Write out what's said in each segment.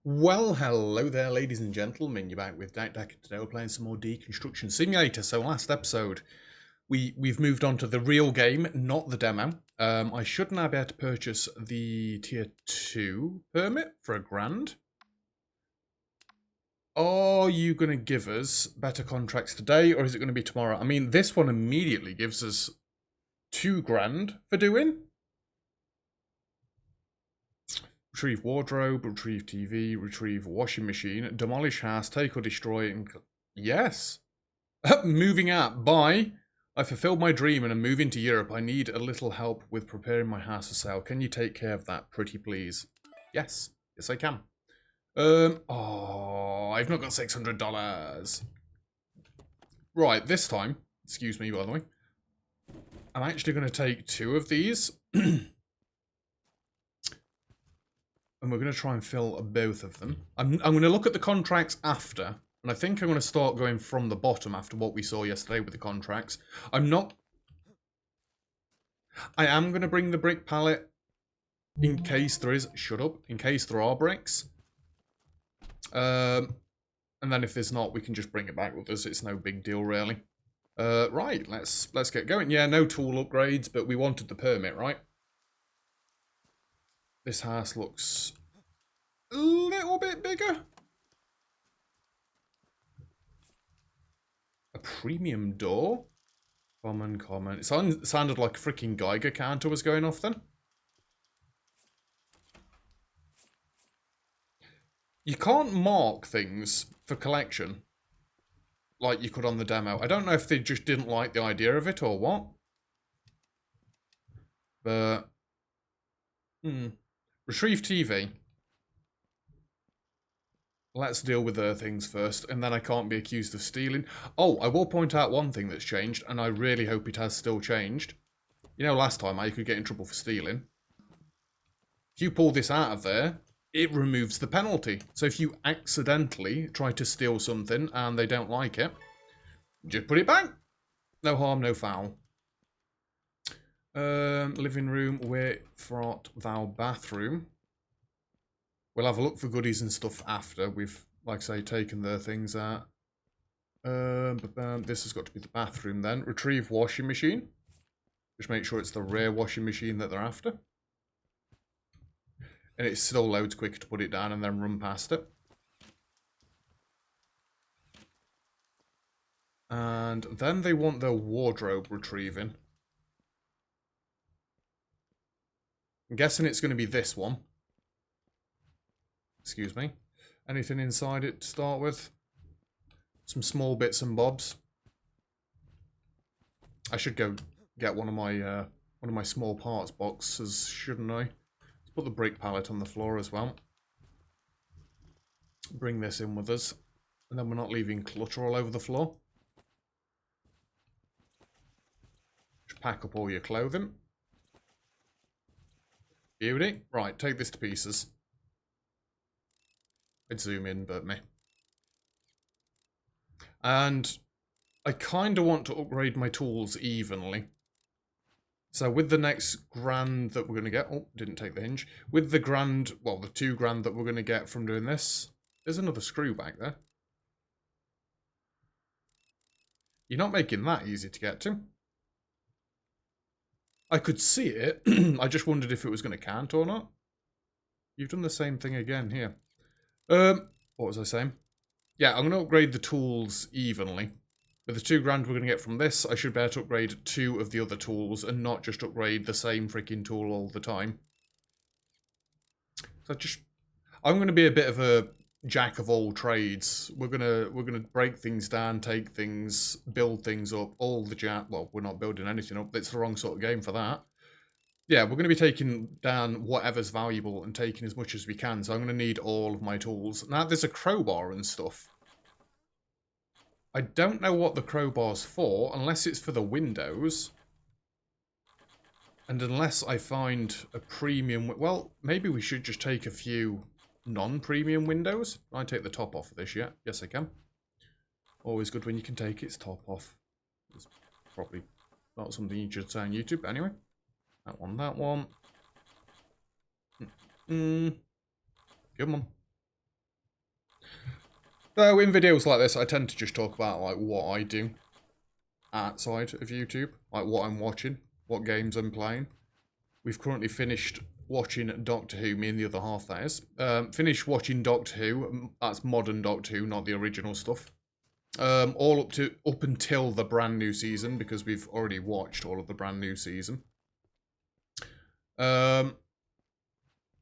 Well, hello there, ladies and gentlemen. You're back with Dak and today we're playing some more Deconstruction Simulator. So last episode, we've moved on to the real game, not the demo. I should now be able to purchase the Tier 2 permit for £1,000. Are you going to give us better contracts today, or is it going to be tomorrow? I mean, this one immediately gives us £2,000 for doing. Retrieve wardrobe, retrieve TV, retrieve washing machine, demolish house, take or destroy, and... Yes! Moving out. Bye! I fulfilled my dream and am moving to Europe. I need a little help with preparing my house for sale. Can you take care of that, pretty please? Yes. Yes, I can. Oh, I've not got $600. Right, this time, excuse me, by the way, I'm actually going to take 2 of these. And we're going to try and fill both of them. I'm going to look at the contracts after. And I think I'm going to start going from the bottom after what we saw yesterday with the contracts. I am going to bring the brick pallet in case there is... Shut up. In case there are bricks. And then if there's not, we can just bring it back with us. It's no big deal, really. Right, let's get going. Yeah, no tool upgrades, but we wanted the permit, right? This house looks a little bit bigger. A premium door? Common. It sounded like a freaking Geiger counter was going off then. You can't mark things for collection like you could on the demo. I don't know if they just didn't like the idea of it or what. But... Retrieve TV. Let's deal with their things first, and then I can't be accused of stealing. Oh, I will point out one thing that's changed, and I really hope it has still changed. You know, last time I could get in trouble for stealing. If you pull this out of there, it removes the penalty. So if you accidentally try to steal something and they don't like it, just put it back. No harm, no foul. Living room, where fraught thou bathroom. We'll have a look for goodies and stuff after we've, like I say, taken their things out. This has got to be the bathroom then. Retrieve washing machine. Just make sure it's the rare washing machine that they're after. And it still loads quicker to put it down and then run past it. And then they want their wardrobe retrieving. I'm guessing it's going to be this one. Excuse me. Anything inside it to start with? Some small bits and bobs. I should go get one of my small parts boxes, shouldn't I? Let's put the brick pallet on the floor as well. Bring this in with us. And then we're not leaving clutter all over the floor. Just pack up all your clothing. Beauty. Right, take this to pieces. I'd zoom in, but meh. And I kind of want to upgrade my tools evenly. So with the next £1,000 that we're going to get... Oh, didn't take the hinge. With the £1,000... Well, the £2,000 that we're going to get from doing this... There's another screw back there. You're not making that easy to get to. I could see it. I just wondered if it was going to count or not. You've done the same thing again here. What was I saying? Yeah, I'm going to upgrade the tools evenly. With the £2,000 we're going to get from this, I should be able to upgrade 2 of the other tools and not just upgrade the same freaking tool all the time. So I'm going to be a bit of a jack of all trades. We're gonna break things down, take things, build things up, all the jazz. Well, we're not building anything up. It's the wrong sort of game for that. Yeah, we're going to be taking down whatever's valuable and taking as much as we can. So I'm going to need all of my tools. Now, there's a crowbar and stuff. I don't know what the crowbar's for, unless it's for the windows. And unless I find a premium... Well, maybe we should just take a few non-premium windows. Can I take the top off of this yet? Yes, I can. Always good when you can take its top off. It's probably not something you should say on YouTube, but anyway. That one. Come on. So in videos like this, I tend to just talk about like what I do outside of YouTube, like what I'm watching, what games I'm playing. We've currently finished watching Doctor Who, me and the other half that is. Finished watching Doctor Who, that's modern Doctor Who, not the original stuff. All up until the brand new season, because we've already watched all of the brand new season. And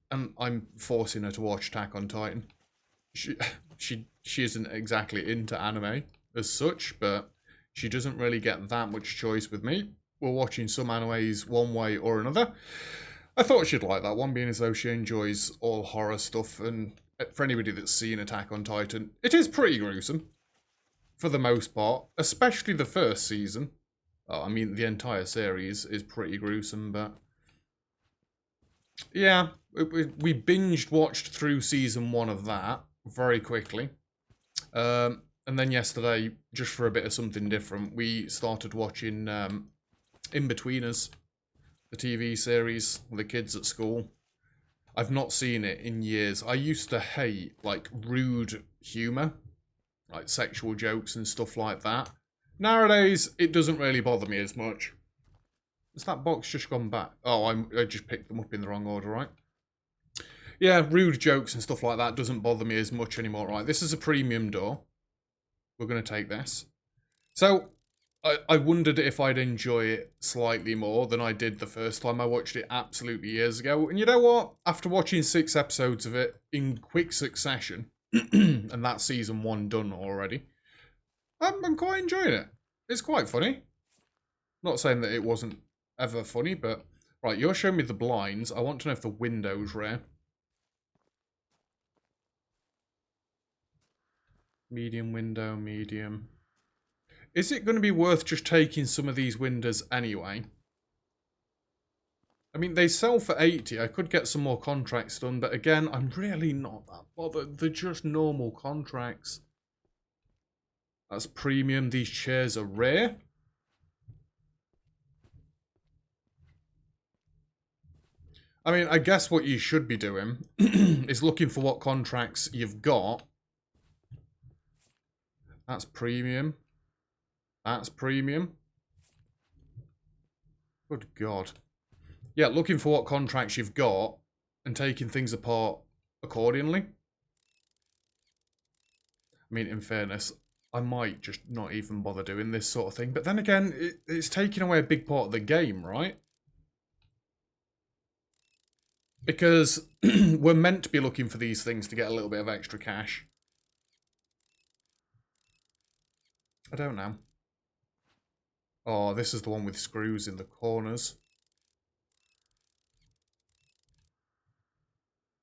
I'm forcing her to watch Attack on Titan. She isn't exactly into anime as such, but she doesn't really get that much choice with me. We're watching some animes one way or another. I thought she'd like that one, being as though she enjoys all horror stuff, and for anybody that's seen Attack on Titan, it is pretty gruesome. For the most part, especially the first season. Oh, I mean, the entire series is pretty gruesome, but... yeah, we binged watched through season 1 of that very quickly. And then yesterday, just for a bit of something different, we started watching In-Betweeners, the TV series with the kids at school. I've not seen it in years. I used to hate, like, rude humour, like sexual jokes and stuff like that. Nowadays, it doesn't really bother me as much. Has that box just gone back? Oh, I just picked them up in the wrong order, right? Yeah, rude jokes and stuff like that doesn't bother me as much anymore, right? This is a premium door. We're going to take this. So, I wondered if I'd enjoy it slightly more than I did the first time I watched it absolutely years ago. And you know what? After watching 6 episodes of it in quick succession, and that's season 1 done already, I'm quite enjoying it. It's quite funny. Not saying that it wasn't ever funny, but... right, you're showing me the blinds. I want to know if the window's rare. Medium window, medium. Is it going to be worth just taking some of these windows anyway? I mean, they sell for 80. I could get some more contracts done, but again, I'm really not that bothered. They're just normal contracts. That's premium. These chairs are rare. I mean, I guess what you should be doing is looking for what contracts you've got. That's premium. That's premium. Good God. Yeah, looking for what contracts you've got and taking things apart accordingly. I mean, in fairness, I might just not even bother doing this sort of thing. But then again, it's taking away a big part of the game, right? Because we're meant to be looking for these things to get a little bit of extra cash. I don't know. Oh, this is the one with screws in the corners.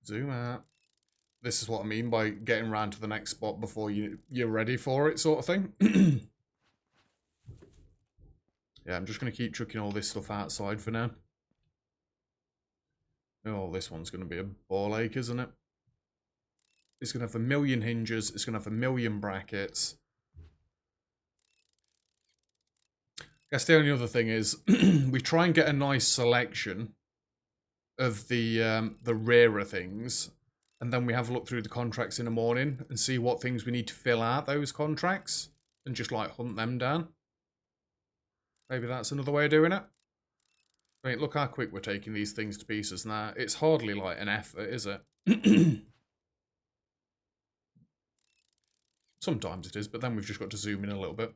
Zoom out. This is what I mean by getting round to the next spot before you're ready for it, sort of thing. Yeah, I'm just going to keep chucking all this stuff outside for now. Oh, this one's going to be a ball ache, isn't it? It's going to have a million hinges. It's going to have a million brackets. I guess the only other thing is we try and get a nice selection of the rarer things, and then we have a look through the contracts in the morning and see what things we need to fill out those contracts and just like hunt them down. Maybe that's another way of doing it. I mean, look how quick we're taking these things to pieces now. It's hardly like an effort, is it? Sometimes it is, but then we've just got to zoom in a little bit.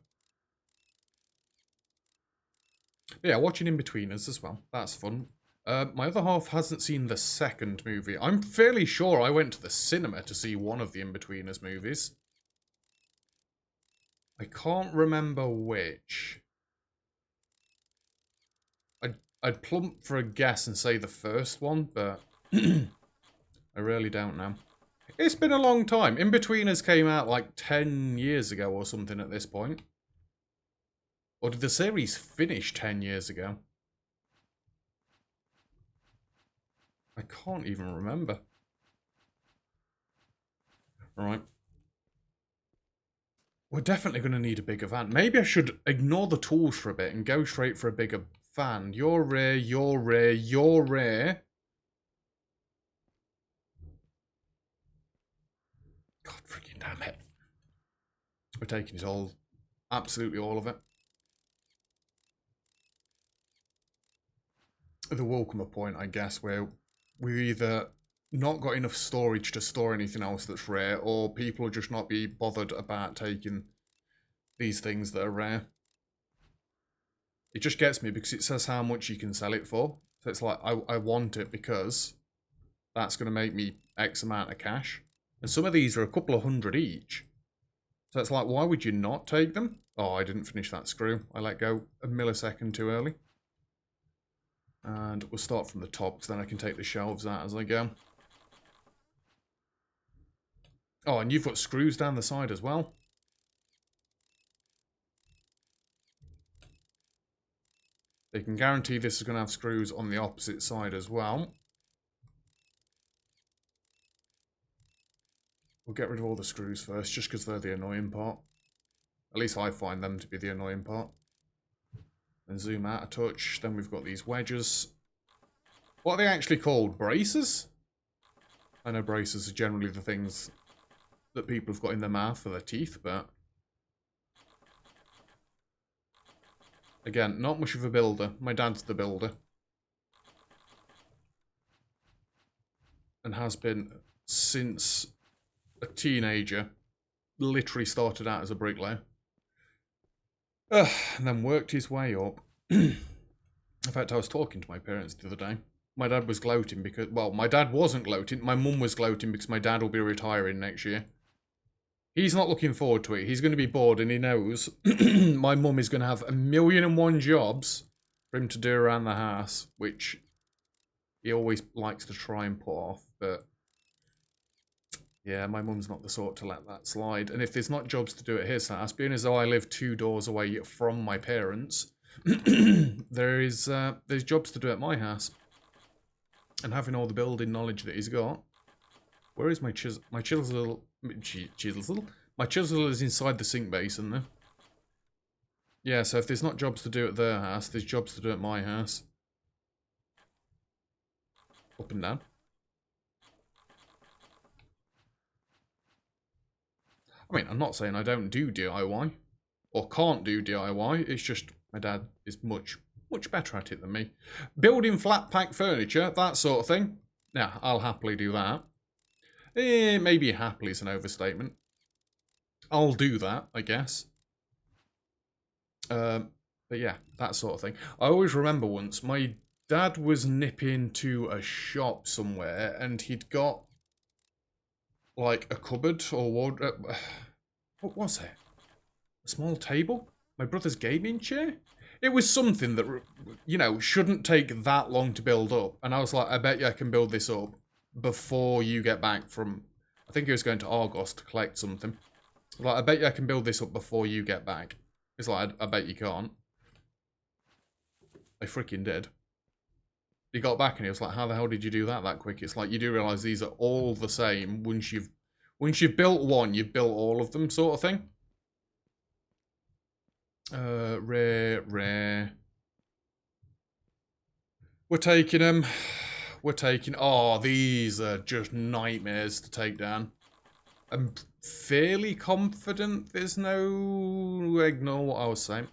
But yeah, watching In-Betweeners as well. That's fun. My other half hasn't seen the second movie. I'm fairly sure I went to the cinema to see one of the In-Betweeners movies. I can't remember which. I'd plump for a guess and say the first one, but I really don't know. It's been a long time. In-Betweeners came out like 10 years ago or something at this point. Or did the series finish 10 years ago? I can't even remember. Alright. We're definitely going to need a bigger van. Maybe I should ignore the tools for a bit and go straight for a bigger van. You're rare, you're rare, you're rare. God freaking damn it. taking it all. Absolutely all of it. There will come a point, I guess, where we've either not got enough storage to store anything else that's rare, or people will just not be bothered about taking these things that are rare. It just gets me because it says how much you can sell it for. So it's like, I want it because that's going to make me X amount of cash. And some of these are a couple of hundred each. So it's like, why would you not take them? Oh, I didn't finish that screw. I let go a millisecond too early. And we'll start from the top, because then I can take the shelves out as I go. Oh, and you've got screws down the side as well. They can guarantee this is going to have screws on the opposite side as well. We'll get rid of all the screws first, just because they're the annoying part. At least I find them to be the annoying part. And zoom out a touch. Then we've got these wedges. What are they actually called? Braces? I know braces are generally the things that people have got in their mouth for their teeth, but... Again, not much of a builder. My dad's the builder. And has been since a teenager. Literally started out as a bricklayer. And then worked his way up. In fact, I was talking to my parents the other day. My dad was gloating because... Well, my dad wasn't gloating. My mum was gloating because my dad will be retiring next year. He's not looking forward to it. He's going to be bored and he knows my mum is going to have 1,000,001 jobs for him to do around the house, which he always likes to try and put off. But yeah, my mum's not the sort to let that slide. And if there's not jobs to do at his house, being as though I live 2 doors away from my parents, there's jobs to do at my house. And having all the building knowledge that he's got. Where is my chisel? My chisel is inside the sink basin there. Yeah, so if there's not jobs to do at their house, there's jobs to do at my house. Up and down. I mean, I'm not saying I don't do DIY. Or can't do DIY. It's just my dad is much better at it than me. Building flat pack furniture, that sort of thing. Yeah, I'll happily do that. Maybe happily is an overstatement. I'll do that, I guess. But yeah, that sort of thing. I always remember once, my dad was nipping to a shop somewhere, and he'd got, like, a cupboard or wardrobe. What was it? A small table? My brother's gaming chair? It was something that, you know, shouldn't take that long to build up. And I was like, I bet you I can build this up before you get back from... I think he was going to Aorus to collect something. Like, I bet you I can build this up before you get back. It's like, I bet you can't. I freaking did. He got back and he was like, how the hell did you do that quick? It's like, you do realise these are all the same. Once you've built one, you've built all of them, sort of thing. Rare. We're taking them. We're taking... Oh, these are just nightmares to take down. I'm fairly confident there's no... Ignore what I was saying.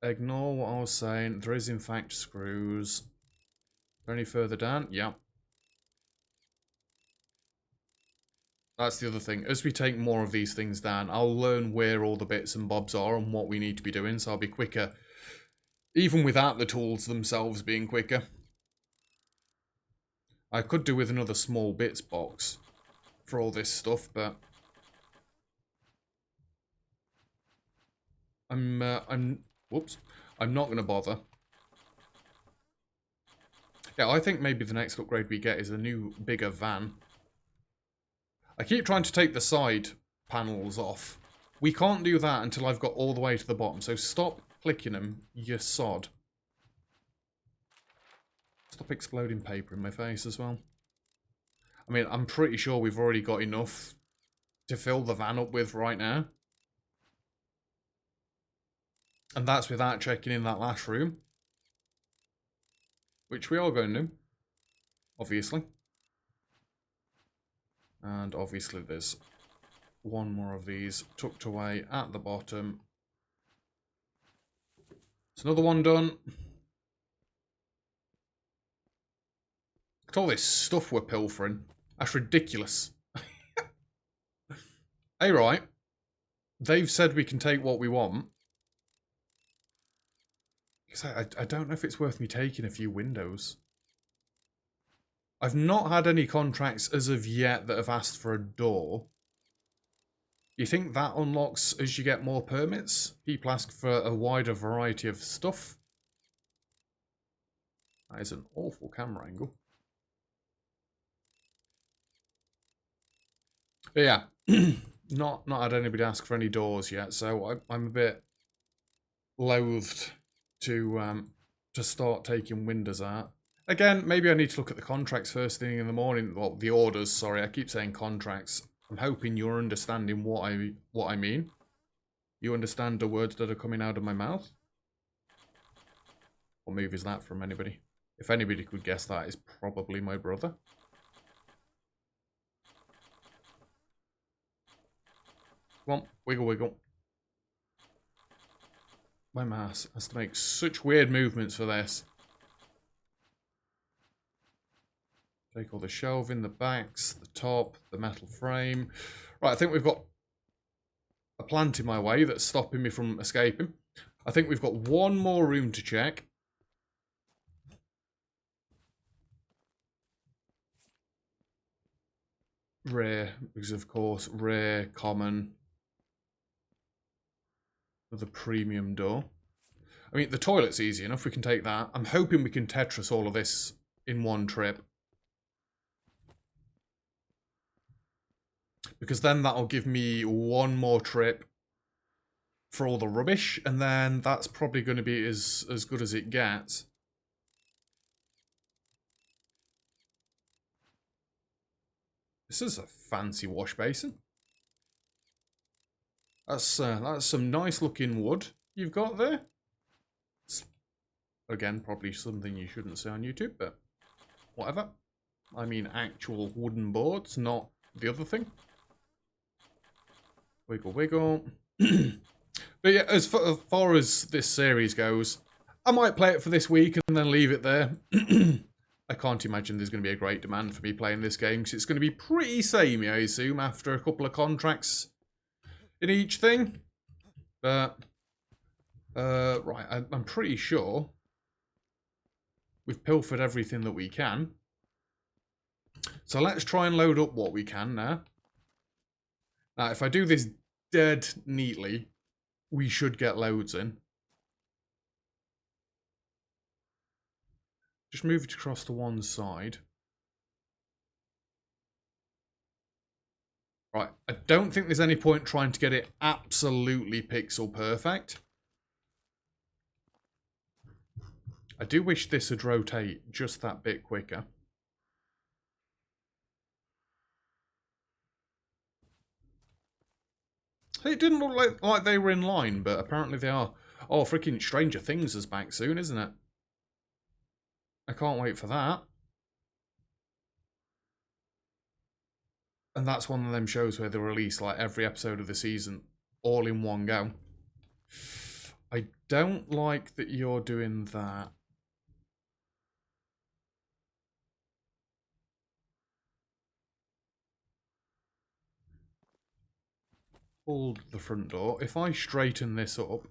Ignore what I was saying. There is, in fact, screws. Are there any further down? Yeah. That's the other thing. As we take more of these things down, I'll learn where all the bits and bobs are and what we need to be doing, so I'll be quicker. Even without the tools themselves being quicker. I could do with another small bits box for all this stuff, but... Whoops. I'm not going to bother. Yeah, I think maybe the next upgrade we get is a new, bigger van. I keep trying to take the side panels off. We can't do that until I've got all the way to the bottom, so stop clicking them, you sod. Stop exploding paper in my face as well. I mean, I'm pretty sure we've already got enough to fill the van up with right now. And that's without checking in that last room. Which we are going to. Obviously. And obviously there's one more of these tucked away at the bottom. It's another one done. Look at all this stuff we're pilfering. That's ridiculous. Hey, right. They've said we can take what we want. I don't know if it's worth me taking a few windows. I've not had any contracts as of yet that have asked for a door. Do you think that unlocks as you get more permits? People ask for a wider variety of stuff. That is an awful camera angle. But yeah, not had anybody ask for any doors yet, so I'm a bit loathed to start taking windows out. Again, maybe I need to look at the contracts first thing in the morning. Well, the orders, sorry, I keep saying contracts. I'm hoping you're understanding what I mean. You understand the words that are coming out of my mouth? What movie is that from anybody? If anybody could guess that, it's probably my brother. Come on, wiggle, wiggle. My mouse has to make such weird movements for this. Take all the shelving, the backs, the top, the metal frame. Right, I think we've got a plant in my way that's stopping me from escaping. I think we've got one more room to check. Rare, because of course, rare, common. The premium door. I mean, the toilet's easy enough. We can take that. I'm hoping we can Tetris all of this in one trip. Because then that'll give me one more trip for all the rubbish. And then that's probably going to be as good as it gets. This is a fancy wash basin. That's some nice looking wood you've got there. It's, again, probably something you shouldn't say on YouTube, but whatever. I mean actual wooden boards, not the other thing. Wiggle, wiggle. But yeah, as far as this series goes, I might play it for this week and then leave it there. I can't imagine there's going to be a great demand for me playing this game, because it's going to be pretty samey, I assume, after a couple of contracts in each thing. But, right, I'm pretty sure we've pilfered everything that we can. So let's try and load up what we can now. Now, if I do this dead neatly, we should get loads in. Just move it across to one side. Right, I don't think there's any point trying to get it absolutely pixel perfect. I do wish this would rotate just that bit quicker. It didn't look like they were in line, but apparently they are. Oh, freaking Stranger Things is back soon, isn't it? I can't wait for that. And that's one of them shows where they release like every episode of the season all in one go. I don't like that you're doing that. Hold the front door. If I straighten this up,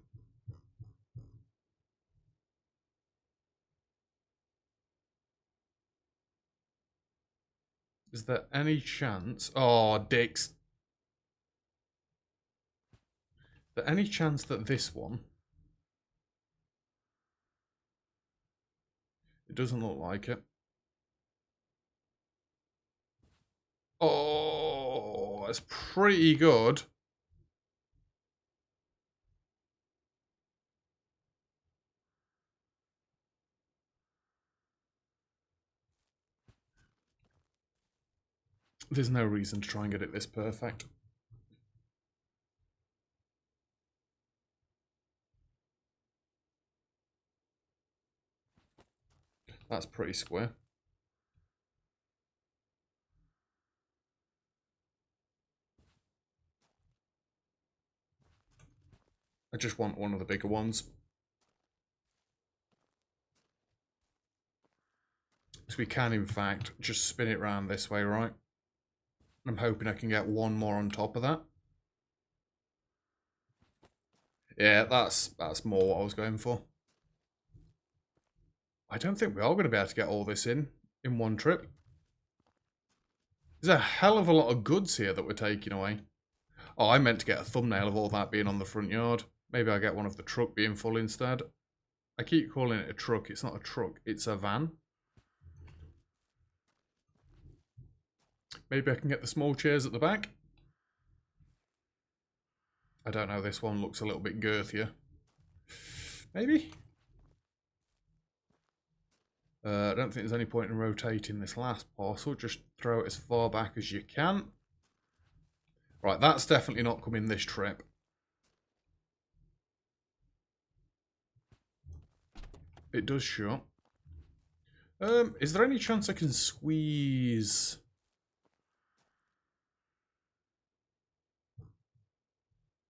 is there any chance? Oh, dicks. Is there any chance that this one? It doesn't look like it. Oh, that's pretty good. There's no reason to try and get it this perfect. That's pretty square. I just want one of the bigger ones. So we can, in fact, just spin it around this way, right? I'm hoping I can get one more on top of that. Yeah, that's more what I was going for. I don't think we are going to be able to get all this in one trip. There's a hell of a lot of goods here that we're taking away. Oh, I meant to get a thumbnail of all that being on the front yard. Maybe I'll get one of the truck being full instead. I keep calling it a truck. It's not a truck. It's a van. Maybe I can get the small chairs at the back. I don't know. This one looks a little bit girthier. Maybe? I don't think there's any point in rotating this last parcel. Just throw it as far back as you can. Right, that's definitely not coming this trip. It does shut. Is there any chance I can squeeze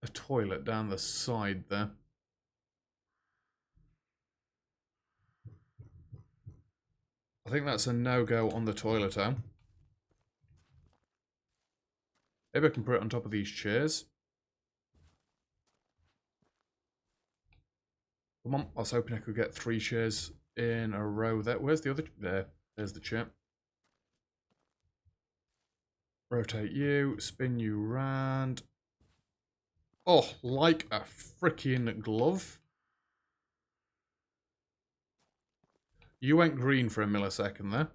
a toilet down the side there? I think that's a no-go on the toilet, though. Maybe I can put it on top of these chairs. Come on, I was hoping I could get 3 chairs in a row there. Where's the other? There. There's the chair. Rotate you, spin you round. Oh, like a freaking glove. You went green for a millisecond there.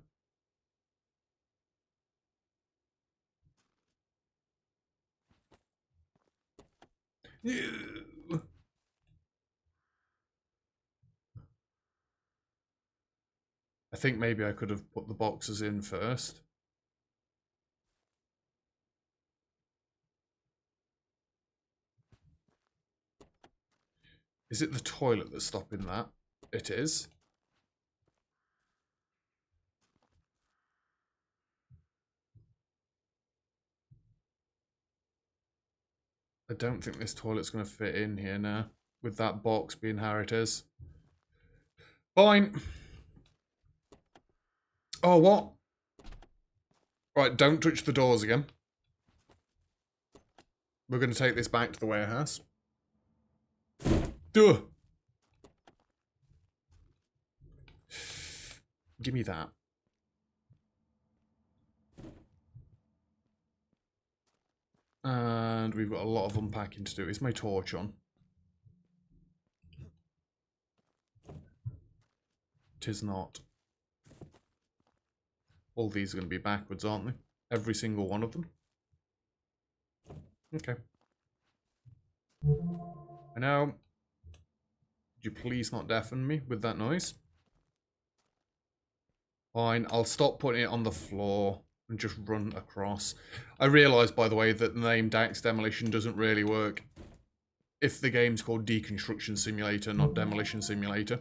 I think maybe I could have put the boxes in first. Is it the toilet that's stopping that? It is. I don't think this toilet's going to fit in here now, with that box being how it is. Fine. Oh, what? Right, don't touch the doors again. We're going to take this back to the warehouse. Duh. Give me that. And we've got a lot of unpacking to do. Is my torch on? Tis not. All these are going to be backwards, aren't they? Every single one of them. Okay. I know. Could you please not deafen me with that noise? Fine, I'll stop putting it on the floor and just run across. I realise, by the way, that the name DAX Demolition doesn't really work if the game's called Deconstruction Simulator, not Demolition Simulator.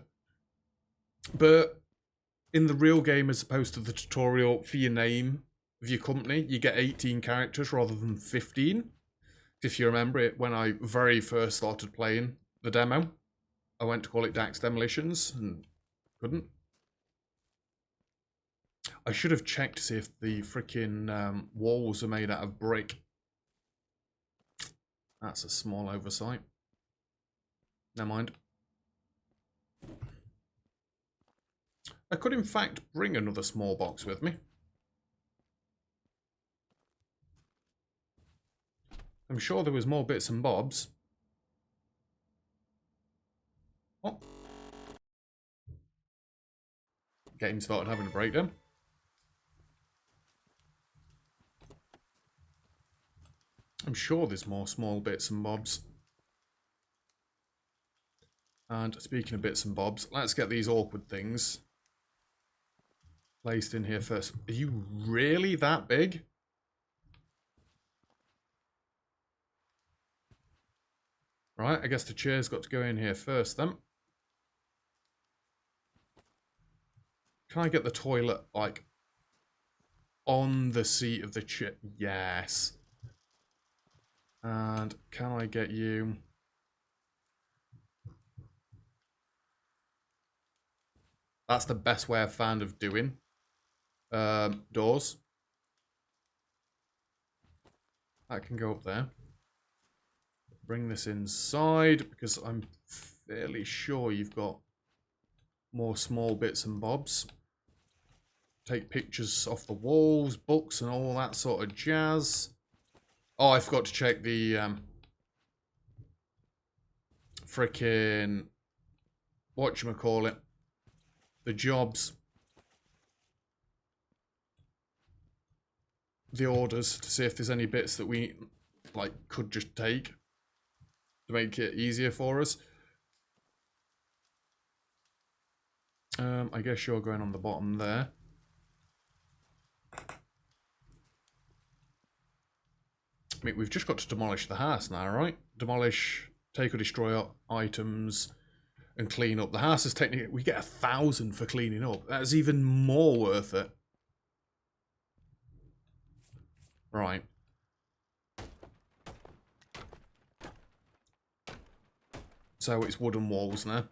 But in the real game, as opposed to the tutorial, for your name of your company, you get 18 characters rather than 15. If you remember it, when I very first started playing the demo, I went to call it DAX Demolitions and couldn't. I should have checked to see if the freaking walls are made out of brick. That's a small oversight. Never mind. I could in fact bring another small box with me. I'm sure there was more bits and bobs. Oh. Game started having a breakdown. I'm sure there's more small bits and bobs. And speaking of bits and bobs, let's get these awkward things placed in here first. Are you really that big? Right, I guess the chair's got to go in here first then. Can I get the toilet, like, on the seat of the chair? Yes. And can I get you That's the best way I've found of doing doors. That can go up there. Bring this inside because I'm fairly sure you've got more small bits and bobs. Take pictures off the walls, books and all that sort of jazz. Oh, I forgot to check the frickin' whatchamacallit, the jobs, the orders, to see if there's any bits that we like could just take to make it easier for us. I guess you're going on the bottom there. I mean, we've just got to demolish the house now, right? Demolish, take or destroy items, and clean up. The house is technically, we get 1,000 for cleaning up. That's even more worth it. Right. So it's wooden walls now.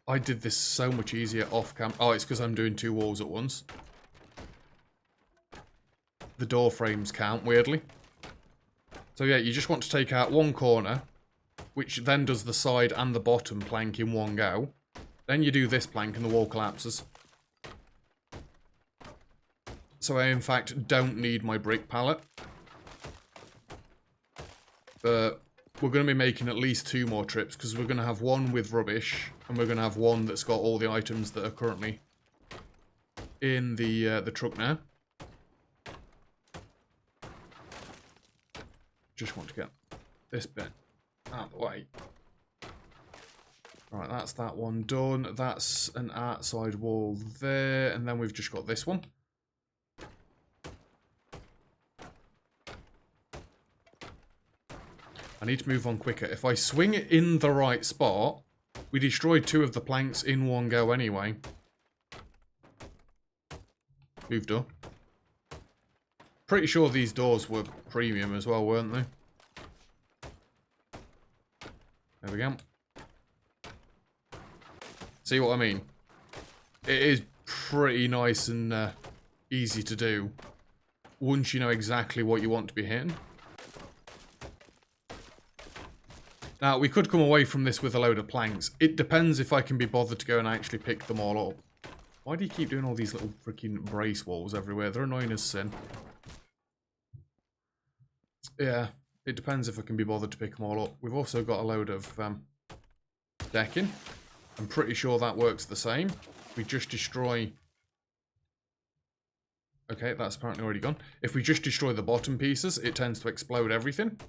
I did this so much easier off cam. Oh, it's because I'm doing 2 walls at once. The door frames count, weirdly. So yeah, you just want to take out one corner, which then does the side and the bottom plank in one go. Then you do this plank and the wall collapses. So I, in fact, don't need my brick pallet. But we're going to be making at least 2 more trips, because we're going to have one with rubbish, and we're going to have one that's got all the items that are currently in the truck now. Just want to get this bit out of the way. Right, that's that one done. That's an outside wall there, and then we've just got this one. I need to move on quicker. If I swing it in the right spot, we destroyed 2 of the planks in one go anyway. Moved up. Pretty sure these doors were premium as well, weren't they? There we go. See what I mean? It is pretty nice and easy to do once you know exactly what you want to be hitting. Now, we could come away from this with a load of planks. It depends if I can be bothered to go and actually pick them all up. Why do you keep doing all these little freaking brace walls everywhere? They're annoying as sin. Yeah, it depends if I can be bothered to pick them all up. We've also got a load of decking. I'm pretty sure that works the same. We just destroy... Okay, that's apparently already gone. If we just destroy the bottom pieces, it tends to explode everything.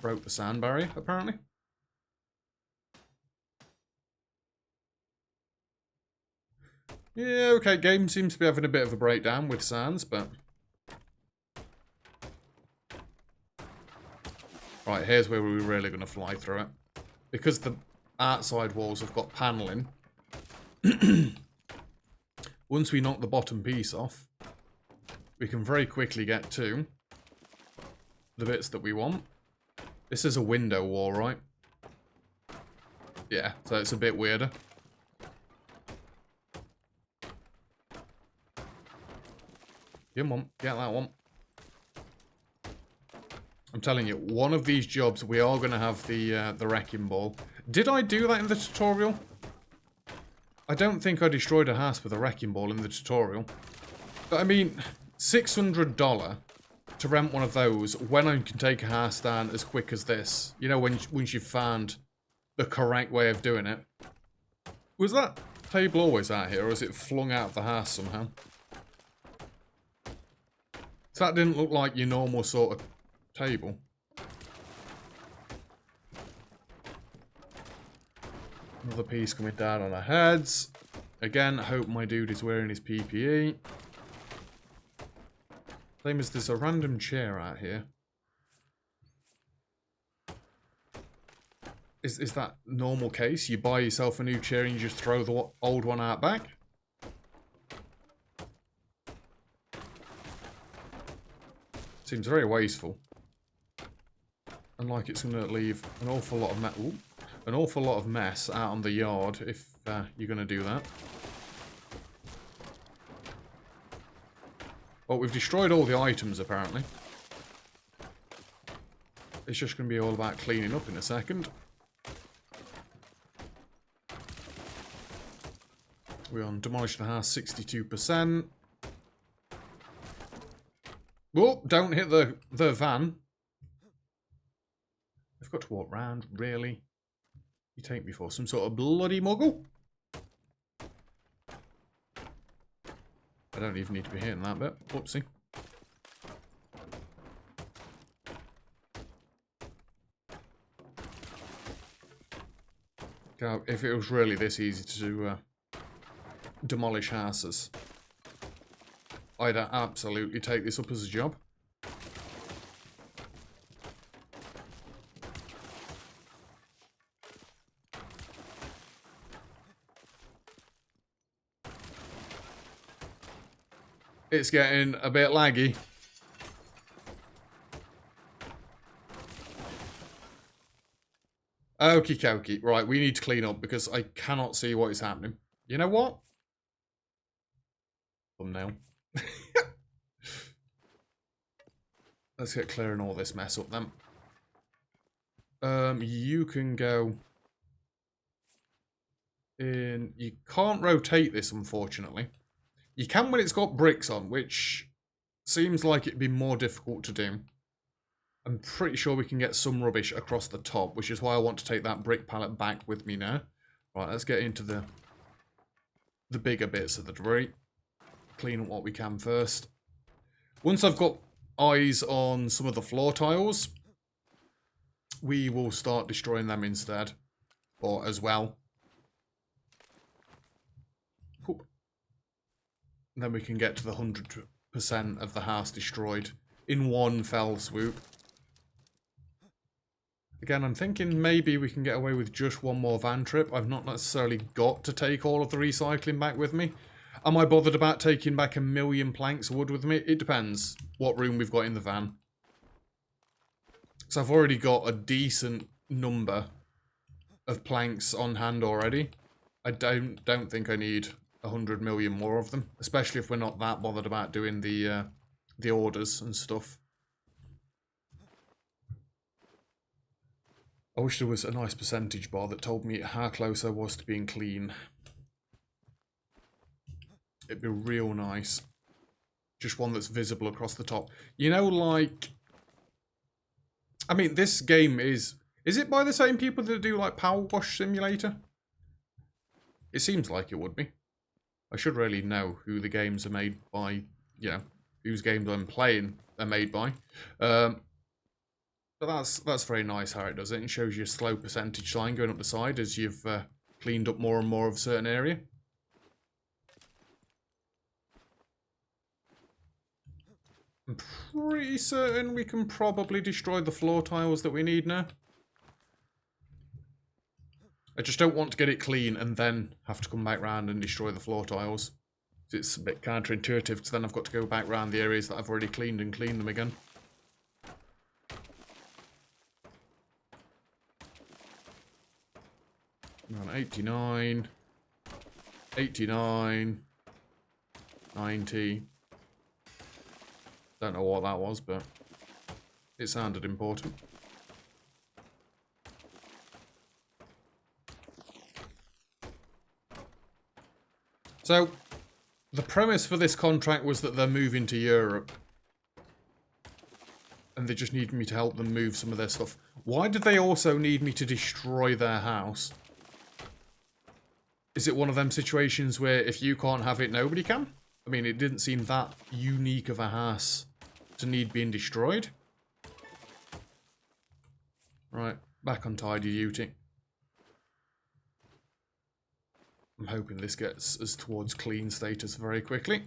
Broke the sound barrier, apparently. Yeah, okay, game seems to be having a bit of a breakdown with sounds, but... Right, here's where we're really going to fly through it. Because the outside walls have got panelling, once we knock the bottom piece off, we can very quickly get to the bits that we want. This is a window wall, right? Yeah, so it's a bit weirder. Come on, get that one. I'm telling you, one of these jobs, we are going to have the wrecking ball. Did I do that in the tutorial? I don't think I destroyed a house with a wrecking ball in the tutorial. But I mean, $600 to rent one of those when I can take a house down as quick as this. You know, once you've found the correct way of doing it. Was that table always out here, or is it flung out of the house somehow? So that didn't look like your normal sort of table. Another piece coming down on our heads. Again, I hope my dude is wearing his PPE. Same as there's a random chair out here. Is that normal case? You buy yourself a new chair and you just throw the old one out back? Seems very wasteful. And like it's going to leave an awful lot of mess out on the yard if you're going to do that. Well, we've destroyed all the items apparently. It's just going to be all about cleaning up in a second. We're on demolish the house 62%. Whoa, don't hit the van. I've got to walk round, really? You take me for some sort of bloody muggle? I don't even need to be hitting that bit. Whoopsie. God, if it was really this easy to demolish houses, I'd absolutely take this up as a job. It's getting a bit laggy. Okie dokie. Right, we need to clean up because I cannot see what is happening. You know what? Thumbnail. Let's get clearing all this mess up then. You can go in. You can't rotate this, unfortunately. You can when it's got bricks on, which seems like it'd be more difficult to do. I'm pretty sure we can get some rubbish across the top, which is why I want to take that brick pallet back with me now. Right, let's get into the bigger bits of the debris. Clean up what we can first. Once I've got eyes on some of the floor tiles, we will start destroying them instead, or as well. Then we can get to the 100% of the house destroyed in one fell swoop. Again, I'm thinking maybe we can get away with just one more van trip. I've not necessarily got to take all of the recycling back with me. Am I bothered about taking back 1,000,000 planks of wood with me? It depends what room we've got in the van. So I've already got a decent number of planks on hand already. I don't think I need 100 million more of them, especially if we're not that bothered about doing the orders and stuff. I wish there was a nice percentage bar that told me how close I was to being clean. It'd be real nice. Just one that's visible across the top. You know, like... I mean, this game is... Is it by the same people that do, like, Power Wash Simulator? It seems like it would be. I should really know who the games are made by, you know, whose games I'm playing are made by. But that's very nice how it does it. It shows you a slow percentage sign going up the side as you've cleaned up more and more of a certain area. I'm pretty certain we can probably destroy the floor tiles that we need now. I just don't want to get it clean and then have to come back round and destroy the floor tiles. It's a bit counterintuitive because then I've got to go back round the areas that I've already cleaned and clean them again. We're on 89, 89, 90. Don't know what that was, but it sounded important. So, the premise for this contract was that they're moving to Europe. And they just need me to help them move some of their stuff. Why did they also need me to destroy their house? Is it one of them situations where if you can't have it, nobody can? I mean, it didn't seem that unique of a house to need being destroyed. Right, back on tidy duty. I'm hoping this gets us towards clean status very quickly.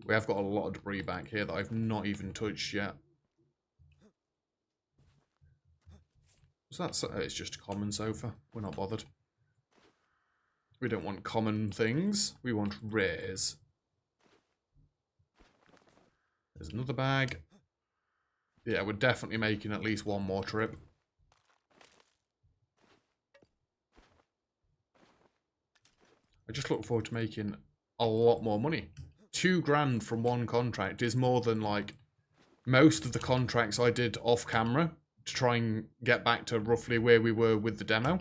We have got a lot of debris back here that I've not even touched yet. So that's, it's just a common sofa. We're not bothered. We don't want common things. We want rares. There's another bag. Yeah, we're definitely making at least one more trip. I just look forward to making a lot more money. $2,000 from one contract is more than like most of the contracts I did off camera to try and get back to roughly where we were with the demo.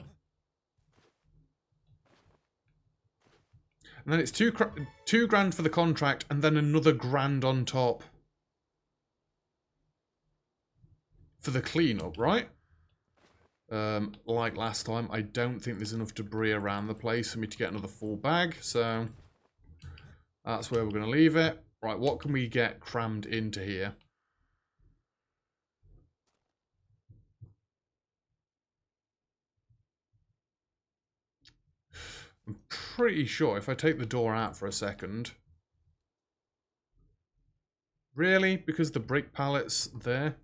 And then it's $2,000 for the contract and then another grand on top for the cleanup, right? Like last time, I don't think there's enough debris around the place for me to get another full bag, so that's where we're going to leave it. Right, what can we get crammed into here? I'm pretty sure if I take the door out for a second... Really? Because the brick pallets there?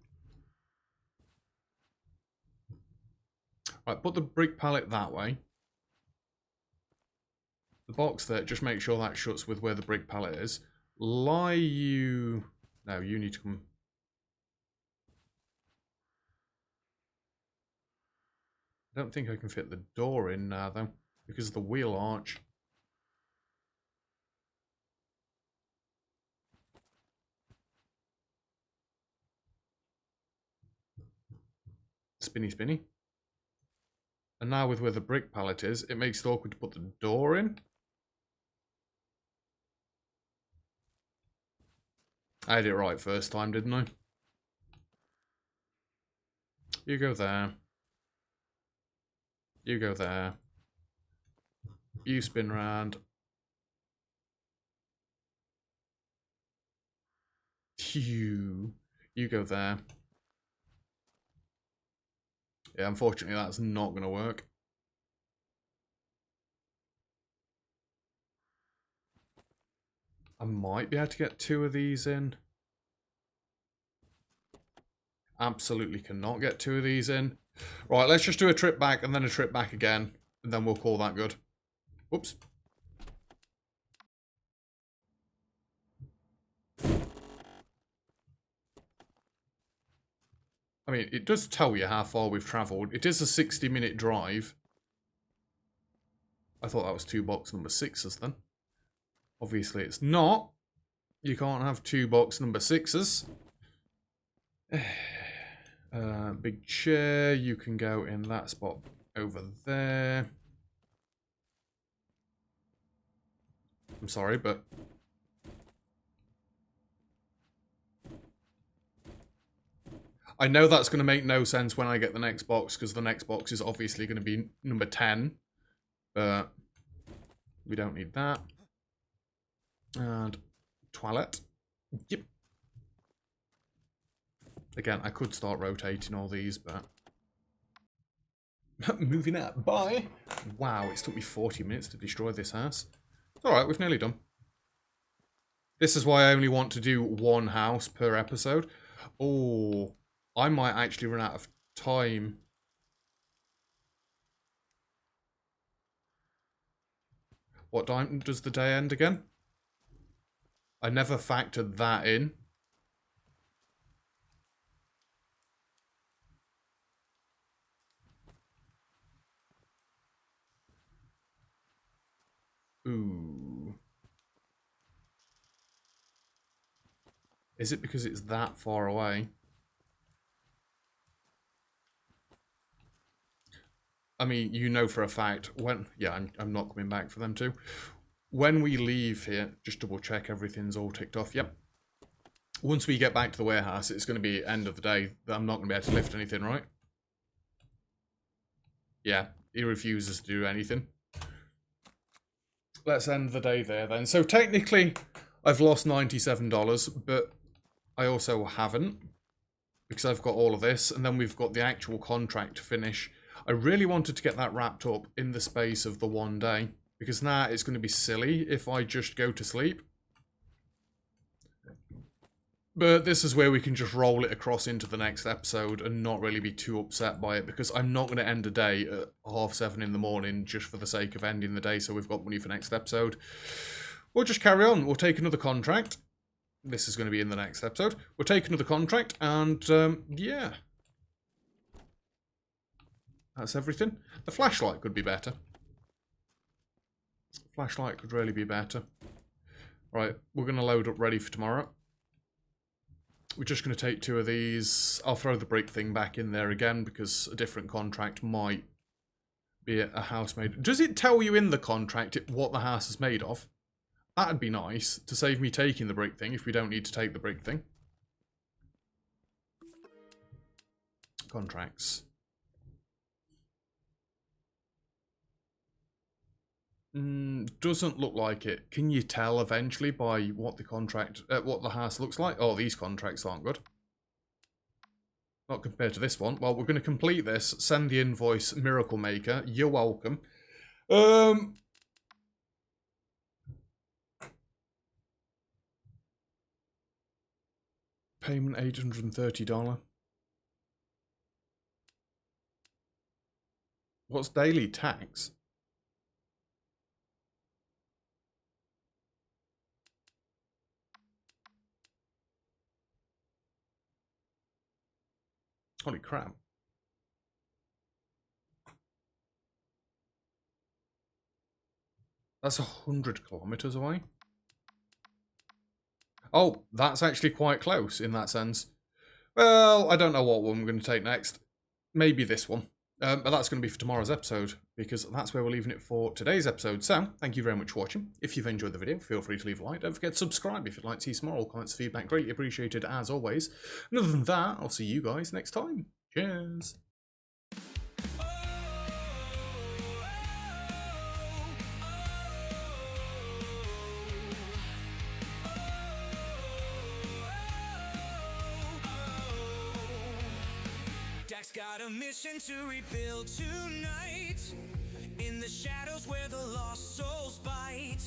Right, put the brick pallet that way. The box there, just make sure that shuts with where the brick pallet is. Lie you... No, you need to come... I don't think I can fit the door in now, though, because of the wheel arch. Spinny, spinny. And now with where the brick pallet is, it makes it awkward to put the door in. I did it right first time, didn't I? You go there. You go there. You spin round. You go there. Yeah, unfortunately that's not going to work. I might be able to get 2 of these in. Absolutely cannot get 2 of these in. Right, let's just do a trip back and then a trip back again. And then we'll call that good. Whoops. I mean, it does tell you how far we've travelled. It is a 60-minute drive. I thought that was 2 box number 6s then. Obviously it's not. You can't have 2 box number 6s. Big chair, you can go in that spot over there. I'm sorry, but... I know that's going to make no sense when I get the next box, because the next box is obviously going to be number 10. But we don't need that. And toilet. Yep. Again, I could start rotating all these, but... Moving out. Bye! Wow, it's took me 40 minutes to destroy this house. It's alright, we've nearly done. This is why I only want to do 1 house per episode. Oh, I might actually run out of time. What time does the day end again? I never factored that in. Ooh. Is it because it's that far away? I mean, you know for a fact when... Yeah, I'm not coming back for them too. When we leave here, just double check everything's all ticked off. Yep. Once we get back to the warehouse, it's going to be end of the day. I'm not going to be able to lift anything, right? Yeah, he refuses to do anything. Let's end the day there then. So technically, I've lost $97, but I also haven't, because I've got all of this, and then we've got the actual contract to finish. I really wanted to get that wrapped up in the space of the 1 day, because now it's going to be silly if I just go to sleep. But this is where we can just roll it across into the next episode and not really be too upset by it, because I'm not going to end a day at 7:30 in the morning just for the sake of ending the day so we've got money for next episode. We'll just carry on. We'll take another contract. This is going to be in the next episode. We'll take another contract and, yeah. That's everything. The flashlight could be better. Flashlight could really be better. Right, we're going to load up ready for tomorrow. We're just going to take 2 of these. I'll throw the brick thing back in there again because a different contract might be a house made. Does it tell you in the contract what the house is made of? That'd be nice to save me taking the brick thing if we don't need to take the brick thing. Contracts. Doesn't look like it. Can you tell eventually by what the contract, what the house looks like? Oh, these contracts aren't good. Not compared to this one. Well, we're going to complete this. Send the invoice, Miracle Maker. You're welcome. Payment $830. What's daily tax? Holy crap. That's 100 kilometers away. Oh, that's actually quite close in that sense. Well, I don't know what one we're going to take next. Maybe this one. But that's going to be for tomorrow's episode, because that's where we're leaving it for today's episode. So, thank you very much for watching. If you've enjoyed the video, feel free to leave a like. Don't forget to subscribe if you'd like to see some more. All comments, feedback, greatly appreciated as always. And other than that, I'll see you guys next time. Cheers. Got a mission to rebuild tonight in the shadows where the lost souls bite.